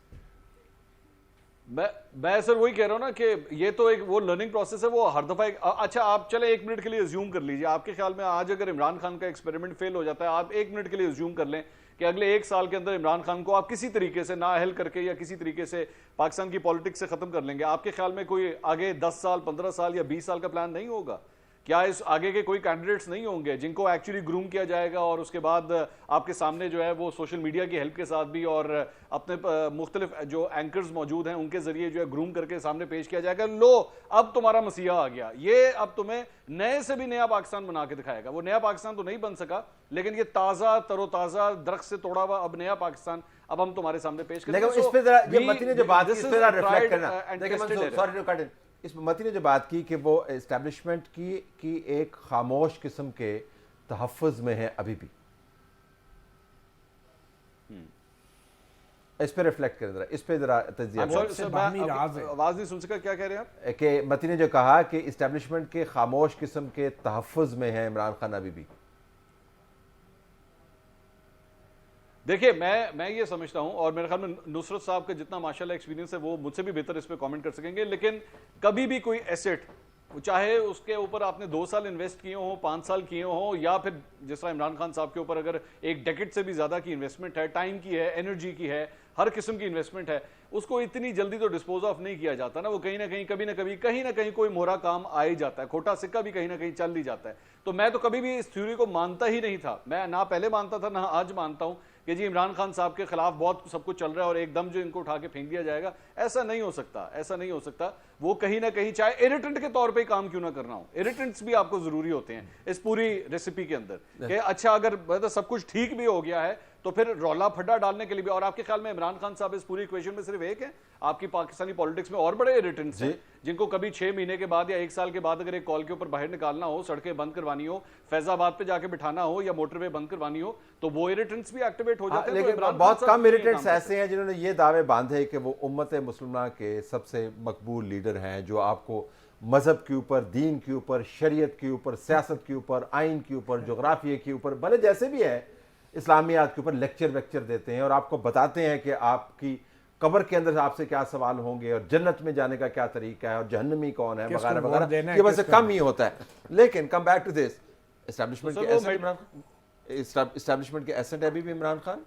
[SPEAKER 4] میں سر وہی کہہ رہا ہوں نا کہ یہ تو ایک وہ لرننگ پروسیس ہے، وہ ہر دفعہ اچھا آپ چلے 1 منٹ کے لیے زیوم کر لیجئے، آپ کے خیال میں آج اگر عمران خان کا ایکسپیریمنٹ فیل ہو جاتا ہے، آپ 1 منٹ کے لیے زیوم کر لیں کہ اگلے 1 سال کے اندر عمران خان کو آپ کسی طریقے سے نااہل کر کے یا کسی طریقے سے پاکستان کی پالیٹکس سے ختم کر لیں گے، آپ کے خیال میں کوئی آگے 10 سال 15 سال یا 20 سال کا پلان نہیں ہوگا؟ کیا اس آگے کے کوئی کینڈیڈیٹس نہیں ہوں گے جن کو ایکچولی گروم کیا جائے گا، اور اس کے بعد آپ کے سامنے جو ہے وہ سوشل میڈیا کی ہیلپ کے ساتھ بھی اور اپنے مختلف جو اینکرز موجود ہیں ان کے ذریعے جو ہے گروم کر کے سامنے پیش کیا جائے گا، لو اب تمہارا مسیحا آ گیا، یہ اب تمہیں نئے سے بھی نیا پاکستان بنا کے دکھائے گا۔ وہ نیا پاکستان تو نہیں بن سکا، لیکن یہ تازہ تر و تازہ درخت سے توڑا ہوا اب نیا پاکستان اب ہم تمہارے سامنے پیش کریں گے۔
[SPEAKER 1] لیکن اس پہ ذرا یہ متی نے جو بات کی اس پہ ذرا ریفلیکٹ کرنا، دیکھیں منصور، سوری ٹو کٹ ان، اس متی نے جو بات کی کہ وہ اسٹیبلشمنٹ کی ایک خاموش قسم کے تحفظ میں ہے ابھی بھی، اس پہ ریفلیکٹ کریں ذرا، اس پہ ذرا تجزیہ۔
[SPEAKER 4] آواز نہیں سن سکا، کیا کہہ رہے ہیں آپ؟
[SPEAKER 1] کہ متی نے جو کہا کہ اسٹیبلشمنٹ کے خاموش قسم کے تحفظ میں ہے عمران خان ابھی بھی۔
[SPEAKER 4] دیکھیے میں یہ سمجھتا ہوں، اور میرے خیال میں نصرت صاحب کا جتنا ماشاءاللہ ایکسپیرینس ہے وہ مجھ سے بھی بہتر اس پہ کامنٹ کر سکیں گے، لیکن کبھی بھی کوئی ایسٹ چاہے اس کے اوپر آپ نے 2 سال انویسٹ کیے ہوں، 5 سال کیے ہوں، یا پھر جس طرح عمران خان صاحب کے اوپر اگر 1 ڈیکیڈ سے بھی زیادہ کی انویسٹمنٹ ہے، ٹائم کی ہے، انرجی کی ہے، ہر قسم کی انویسٹمنٹ ہے، اس کو اتنی جلدی تو ڈسپوز آف نہیں کیا جاتا نا، وہ کہیں نہ کہیں کبھی نہ کہیں کوئی مہرا کام آ ہی جاتا ہے، کھوٹا سکہ بھی کہیں نہ کہیں چل ہی جاتا ہے۔ تو میں تو کبھی بھی اس تھیوری کو مانتا ہی نہیں تھا، میں نہ پہلے مانتا تھا نہ آج مانتا ہوں کہ جی عمران خان صاحب کے خلاف بہت سب کچھ چل رہا ہے اور ایک دم جو ان کو اٹھا کے پھینک دیا جائے گا، ایسا نہیں ہو سکتا، ایسا نہیں ہو سکتا۔ وہ کہیں نہ کہیں چاہے ایریٹنٹ کے طور پہ کام کیوں نہ کرنا ہو، ایریٹنٹس بھی آپ کو ضروری ہوتے ہیں اس پوری ریسیپی کے اندر، کہ اچھا اگر سب کچھ ٹھیک بھی ہو گیا ہے تو پھر رولا پھڈا ڈالنے کے لیے بھی. اور آپ کے خیال میں عمران خان صاحب اس پوری ایکویشن میں صرف ایک ہے؟ آپ کی پاکستانی پالیٹکس میں اور بڑے ایریٹنٹس ہیں جن کو کبھی 6 مہینے کے بعد یا 1 سال کے بعد اگر ایک کال کے اوپر باہر نکالنا ہو, سڑکیں بند کروانی ہو, فیض آباد پہ جا کے بٹھانا ہو یا موٹر وے بند کروانی ہو, تو وہ ایریٹنٹس بھی ایکٹیویٹ ہو جاتے ہیں.
[SPEAKER 1] لیکن بہت کم ایریٹنٹس ایسے ہیں جنہوں نے یہ دعوے باندھے کہ وہ امت مسلمہ کے سب سے مقبول لیڈر ہیں, جو آپ کو مذہب کے اوپر, دین کے اوپر, شریعت کے اوپر, سیاست کے اوپر, آئین کے اوپر, جغرافیے کے اوپر, بھلے جیسے بھی ہیں, اسلامیات کے اوپر لیکچر دیتے ہیں اور آپ کو بتاتے ہیں کہ آپ کی قبر کے اندر آپ سے کیا سوال ہوں گے اور جنت میں جانے کا کیا طریقہ ہے اور جہنمی کون ہے وغیرہ وغیرہ. یہ بس کم ہی ہوتا ہے. لیکن come back to this, establishment کے ایسنٹ ابھی بھی عمران خان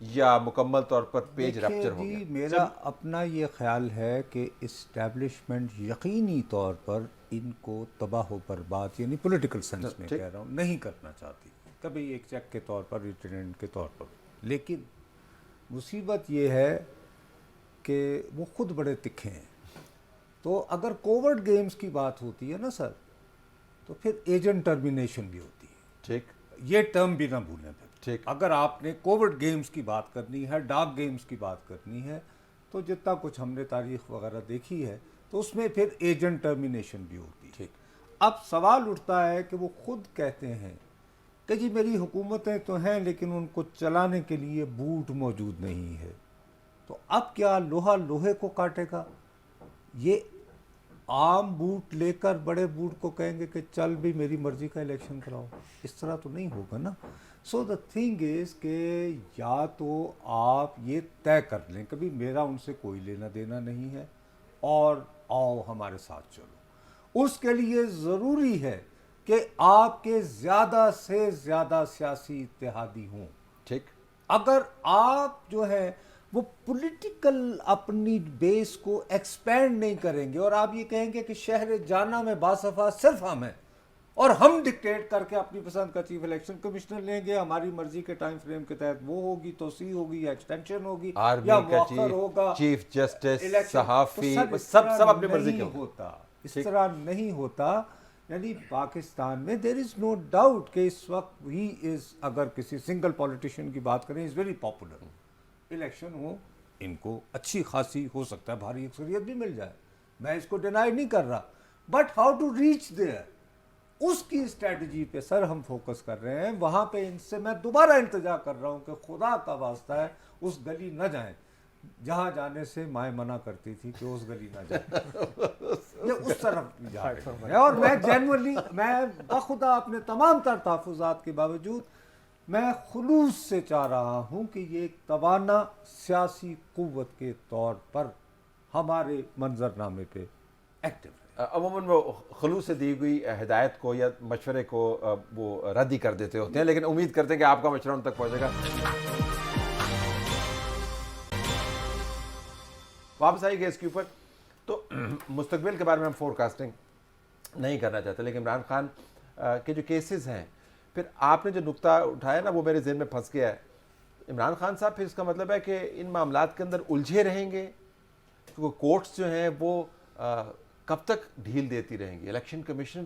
[SPEAKER 1] یا مکمل طور پر پیج ریپچر ہو گیا؟
[SPEAKER 2] میرا اپنا یہ خیال ہے کہ اسٹیبلشمنٹ یقینی طور پر ان کو تباہ و برباد, یعنی پولیٹیکل سینس میں کہہ رہا ہوں, نہیں کرنا چاہتی, کبھی ایک چیک کے طور پر, ریٹرنٹ کے طور پر. لیکن مصیبت یہ ہے کہ وہ خود بڑے تکھے ہیں. تو اگر کووڈ گیمز کی بات ہوتی ہے نا سر, تو پھر ایجنٹ ٹرمینیشن بھی ہوتی ہے.
[SPEAKER 1] ٹھیک,
[SPEAKER 2] یہ ٹرم بھی نہ بھولیں پھر.
[SPEAKER 1] ٹھیک,
[SPEAKER 2] اگر آپ نے کووڈ گیمز کی بات کرنی ہے, ڈارک گیمز کی بات کرنی ہے, تو جتنا کچھ ہم نے تاریخ وغیرہ دیکھی ہے تو اس میں پھر ایجنٹ ٹرمینیشن بھی ہوتی ہے.
[SPEAKER 1] ٹھیک.
[SPEAKER 2] اب سوال اٹھتا ہے کہ وہ خود کہتے ہیں کہ جی میری حکومتیں تو ہیں لیکن ان کو چلانے کے لیے بوٹ موجود نہیں ہے. تو اب کیا لوہا لوہے کو کاٹے گا؟ یہ عام بوٹ لے کر بڑے بوٹ کو کہیں گے کہ چل بھی میری مرضی کا الیکشن کراؤ, اس طرح تو نہیں ہوگا نا. سو دا تھنگ از کہ یا تو آپ یہ طے کر لیں کبھی میرا ان سے کوئی لینا دینا نہیں ہے اور آؤ ہمارے ساتھ چلو. اس کے لیے ضروری ہے کہ آپ کے زیادہ سے زیادہ سیاسی اتحادی ہوں.
[SPEAKER 1] ٹھیک.
[SPEAKER 2] اگر آپ جو ہے وہ پولیٹیکل اپنی بیس کو ایکسپینڈ نہیں کریں گے اور آپ یہ کہیں گے کہ شہر جانا میں باصفا صرف ہم ہیں اور ہم ڈکٹیٹ کر کے اپنی پسند کا چیف الیکشن کمشنر لیں گے, ہماری مرضی کے ٹائم فریم کے تحت وہ ہوگی, توسیع ہوگی یا ایکسٹینشن ہوگی یا مؤخر ہوگا,
[SPEAKER 1] چیف جسٹس, صحافی,
[SPEAKER 2] تو
[SPEAKER 1] سب اپنی مرضی کے
[SPEAKER 2] ہوتا. اس طرح نہیں ہوتا. یعنی پاکستان میں دیر از نو ڈاؤٹ کہ اس وقت ہی از, اگر کسی سنگل پولیٹیشین کی بات کریں, از ویری پاپولر. الیکشن ہو, ان کو اچھی خاصی ہو سکتا ہے بھاری اکثریت بھی مل جائے, میں اس کو ڈینائی نہیں کر رہا, but how to reach there, اس کی اسٹریٹجی پہ سر ہم فوکس کر رہے ہیں. وہاں پہ ان سے میں دوبارہ التجا کر رہا ہوں کہ خدا کا واسطہ ہے اس گلی نہ جائیں جہاں جانے سے مائیں منع کرتی تھی کہ اس گلی نہ جائیں, یہ اس طرف جا رہے ہیں. اور میں جینوئنلی, میں بخدا اپنے تمام تر تحفظات کے باوجود میں خلوص سے چاہ رہا ہوں کہ یہ ایک توانا سیاسی قوت کے طور پر ہمارے منظرنامے پہ ایکٹیو ہے.
[SPEAKER 1] عموماً وہ خلوص سے دی ہوئی ہدایت کو یا مشورے کو وہ رد ہی کر دیتے ہوتے ہیں, لیکن امید کرتے ہیں کہ آپ کا مشورہ ان تک پہنچے گا. واپس آئی گئے اس کے اوپر, تو مستقبل کے بارے میں ہم فور کاسٹنگ نہیں کرنا چاہتے, لیکن عمران خان کے جو کیسز ہیں, پھر آپ نے جو نقطہ اٹھایا نا وہ میرے ذہن میں پھنس گیا ہے. عمران خان صاحب پھر اس کا مطلب ہے کہ ان معاملات کے اندر الجھے رہیں گے, کیونکہ کورٹس جو ہیں وہ کب تک ڈھیل دیتی رہیں گی, الیکشن کمیشن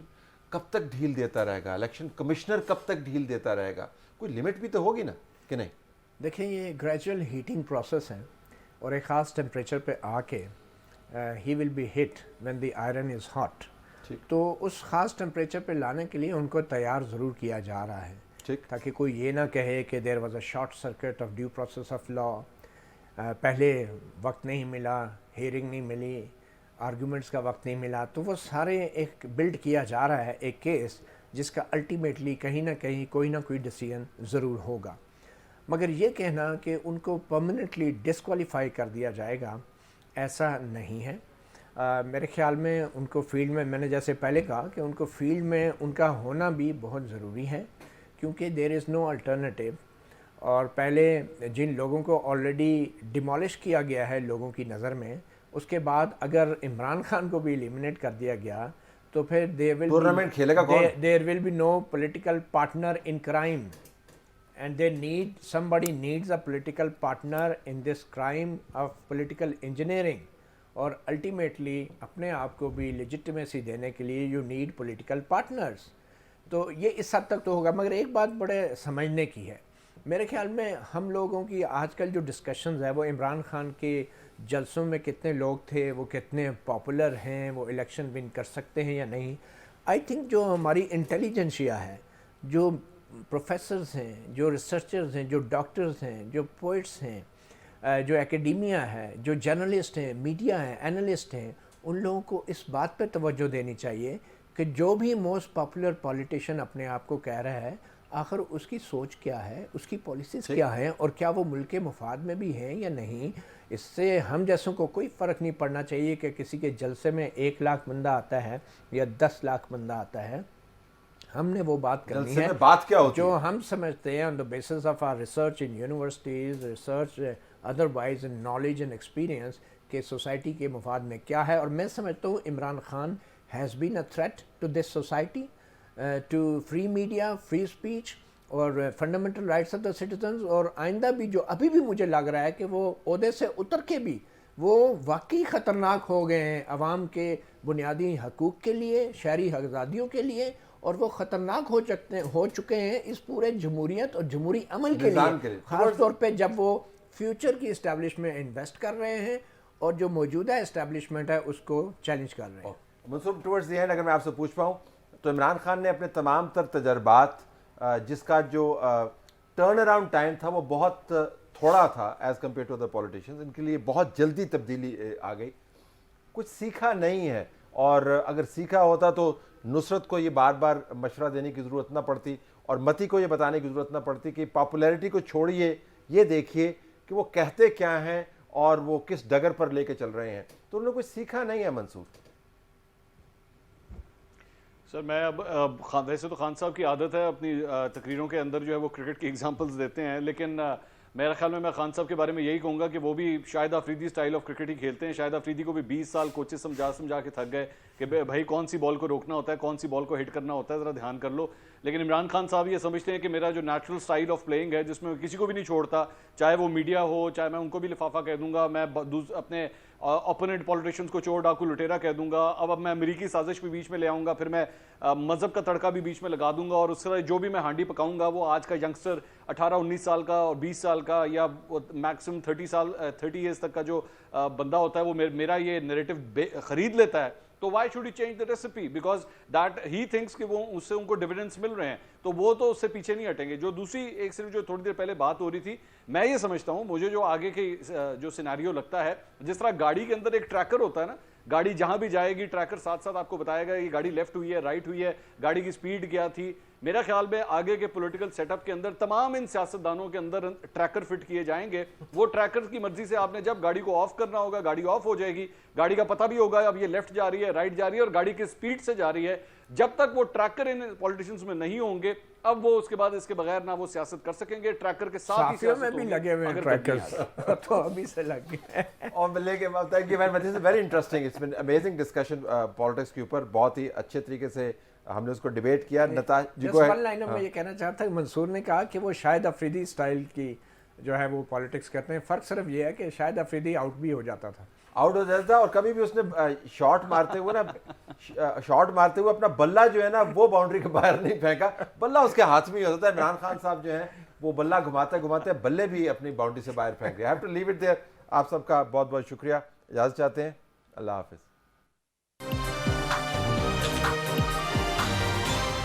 [SPEAKER 1] کب تک ڈھیل دیتا رہے گا, الیکشن کمشنر کب تک ڈھیل دیتا رہے گا, کوئی لمٹ بھی تو ہوگی نا کہ نہیں؟
[SPEAKER 3] دیکھیں یہ گریجول ہیٹنگ پروسیس ہے اور ایک خاص ٹیمپریچر پہ آ کے ہی will be hit when the iron is hot. تو اس خاص ٹیمپریچر پہ لانے کے لیے ان کو تیار ضرور کیا جا رہا ہے, تاکہ کوئی یہ نہ کہے کہ there was a short circuit of due process of law, پہلے وقت نہیں ملا, ہیئرنگ نہیں ملی, آرگومنٹس کا وقت نہیں ملا. تو وہ سارے ایک بلڈ کیا جا رہا ہے ایک کیس جس کا الٹیمیٹلی کہیں نہ کہیں کوئی نہ کوئی ڈیسیژن ضرور ہوگا. مگر یہ کہنا کہ ان کو پرماننٹلی ڈسکوالیفائی کر دیا جائے گا, ایسا نہیں ہے. میرے خیال میں ان کو فیلڈ میں نے جیسے پہلے کہا کہ ان کو فیلڈ میں ان کا ہونا بھی بہت ضروری ہے, کیونکہ دیر از نو الٹرنیٹیو. اور پہلے جن لوگوں کو آلریڈی ڈیمالش کیا گیا ہے لوگوں کی نظر میں, اس کے بعد اگر عمران خان کو بھی ایلیمنیٹ کر دیا گیا تو پھر
[SPEAKER 1] ٹورنامنٹ کھیلے گا کون؟
[SPEAKER 3] There will be no political partner in crime, and they need, somebody needs a political partner in this crime of political engineering. اور الٹیمیٹلی اپنے آپ کو بھی لیجٹمیسی دینے کے لیے یو نیڈ پولیٹیکل پارٹنرز. تو یہ اس حد تک تو ہوگا. مگر ایک بات بڑے سمجھنے کی ہے, میرے خیال میں ہم لوگوں کی آج کل جو ڈسکشنز ہے وہ عمران خان کے جلسوں میں کتنے لوگ تھے, وہ کتنے پاپولر ہیں, وہ الیکشن ون کر سکتے ہیں یا نہیں. آئی تھنک جو ہماری انٹیلیجنشیا ہے, جو پروفیسرز ہیں, جو ریسرچرز ہیں, جو ڈاکٹرز ہیں, جو پوئٹس ہیں, جو ایکیڈیمیا ہے, جو جرنلسٹ ہیں, میڈیا ہیں, اینالسٹ ہیں, ان لوگوں کو اس بات پہ توجہ دینی چاہیے کہ جو بھی موسٹ پاپولر پولیٹیشین اپنے آپ کو کہہ رہا ہے, آخر اس کی سوچ کیا ہے, اس کی پالیسیز کیا ہیں, اور کیا وہ ملک کے مفاد میں بھی ہیں یا نہیں. اس سے ہم جیسوں کو کوئی فرق نہیں پڑنا چاہیے کہ کسی کے جلسے میں 1 لاکھ بندہ آتا ہے یا 10 لاکھ بندہ آتا ہے. ہم نے وہ بات کرنی ہے
[SPEAKER 1] بات کیا ہوتی
[SPEAKER 3] جو ہم سمجھتے ہیں on the basis of our research in universities, research otherwise in knowledge and experience, کہ سوسائٹی کے مفاد میں کیا ہے. اور میں سمجھتا ہوں Imran Khan has been a threat to this society, to free media, free speech اور fundamental rights of the citizens. اور آئندہ بھی جو ابھی بھی مجھے لگ رہا ہے کہ وہ عہدے سے اتر کے بھی وہ واقعی خطرناک ہو گئے ہیں عوام کے بنیادی حقوق کے لیے, شہری آزادیوں کے لیے, اور وہ خطرناک ہو چکے ہیں اس پورے جمہوریت اور جمہوری عمل کے لیے, خاص طور پہ جب وہ فیوچر کی اسٹیبلش میں انویسٹ کر رہے ہیں اور جو موجودہ اسٹیبلشمنٹ ہے اس کو چیلنج کر رہے ہیں.
[SPEAKER 1] منصور, ٹورڈز دی اینڈ اگر میں آپ سے پوچھ پاؤں تو عمران خان نے اپنے تمام تر تجربات, جس کا جو ٹرن اراؤنڈ ٹائم تھا وہ بہت تھوڑا تھا as compare to other politicians, ان کے لیے بہت جلدی تبدیلی آ گئی, کچھ سیکھا نہیں ہے. اور اگر سیکھا ہوتا تو نصرت کو یہ بار بار مشورہ دینے کی ضرورت نہ پڑتی, اور متی کو یہ بتانے کی ضرورت نہ پڑتی کہ پاپولیرٹی کو چھوڑیے, یہ دیکھیے کہ وہ کہتے کیا ہیں اور وہ کس ڈگر پر لے کے چل رہے ہیں. تو انہوں نے کچھ سیکھا نہیں ہے. منصور
[SPEAKER 4] سر, میں اب ویسے تو خان صاحب کی عادت ہے اپنی تقریروں کے اندر جو ہے وہ کرکٹ کی ایگزامپلز دیتے ہیں, لیکن میرا خیال میں خان صاحب کے بارے میں یہی کہوں گا کہ وہ بھی شاہد آفریدی سٹائل آف کرکٹ ہی کھیلتے ہیں. شاہد آفریدی کو بھی 20 سال کوچز سمجھا کے تھک گئے کہ بھائی کون سی بال کو روکنا ہوتا ہے, کون سی بال کو ہٹ کرنا ہوتا ہے, ذرا دھیان کر لو. لیکن عمران خان صاحب یہ سمجھتے ہیں کہ میرا جو نیچرل سٹائل آف پلینگ ہے, جس میں کسی کو بھی نہیں چھوڑتا, چاہے وہ میڈیا ہو, چاہے میں ان کو بھی لفافہ کہہ دوں گا, میں اپنے اپوننٹ پولیٹیشینز کو چور ڈاکو لٹیرا کہہ دوں گا, اب میں امریکی سازش بھی بیچ میں لے آؤں گا, پھر میں مذہب کا تڑکا بھی بیچ میں لگا دوں گا, اور اس طرح جو بھی میں ہانڈی پکاؤں گا وہ آج کا ینگسٹر 18-19 سال کا اور 20 سال کا یا میکسیمم 30 ایئرز تک کا جو بندہ ہوتا ہے وہ میرا یہ نیریٹو خرید لیتا ہے. تو why should he change the recipe, because that he thinks کہ وہ اس سے ان کو ڈیویڈنڈس مل رہے ہیں, تو وہ تو اس سے پیچھے نہیں ہٹیں گے. جو دوسری ایک صرف جو تھوڑی دیر پہلے بات ہو رہی تھی, میں یہ سمجھتا ہوں, مجھے جو آگے کے جو سیناریو لگتا ہے, جس طرح گاڑی کے اندر ایک ٹریکر ہوتا ہے نا, گاڑی جہاں بھی جائے گی ٹریکر ساتھ ساتھ آپ کو بتائے گا یہ گاڑی لیفٹ ہوئی ہے, رائٹ ہوئی ہے, گاڑی کی سپیڈ کیا تھی. میرا خیال میں آگے کے پولیٹیکل سیٹ اپ کے اندر تمام ان سیاستدانوں کے اندر ٹریکر فٹ کیے جائیں گے. وہ ٹریکر کی مرضی سے آپ نے جب گاڑی کو آف کرنا ہوگا گاڑی آف ہو جائے گی, گاڑی کا پتہ بھی ہوگا اب یہ لیفٹ جا رہی ہے, رائٹ جا رہی ہے, اور گاڑی کی سپیڈ سے جا رہی ہے. جب تک وہ ٹریکر ان پولیٹیشنز میں نہیں ہوں گے, اب وہ اس کے بعد اس کے بغیر نہ وہ سیاست کر سکیں گے. ٹریکر کے ساتھ ہی سیاست
[SPEAKER 3] میں بھی لگے ہوئے ہیں ٹریکرز, تو ابھی سے لگ گئے.
[SPEAKER 1] اور لے کے thank you very much, it's very interesting, it's been amazing discussion politics کے اوپر. بہت ہی اچھے طریقے سے ہم نے اس کو ڈیبیٹ کیا. نتائج کو
[SPEAKER 3] ون لائنر میں یہ کہنا چاہتا کہ منصور نے کہا کہ وہ شاہد آفریدی سٹائل کی جو ہے وہ پالیٹکس کرتے ہیں. فرق صرف یہ ہے کہ شاہد آفریدی آؤٹ بھی ہو جاتا تھا,
[SPEAKER 1] اور کبھی بھی اس نے شاٹ مارتے ہوئے اپنا بلہ جو ہے نا وہ باؤنڈری کے باہر نہیں پھینکا, بلہ اس کے ہاتھ میں ہی ہوتا ہے. عمران خان صاحب جو ہیں وہ بلہ گھماتے بلے بھی اپنی باؤنڈری سے باہر پھینک گئے. I have to leave it there. آپ سب کا بہت بہت شکریہ, اجازت چاہتے ہیں, اللہ حافظ.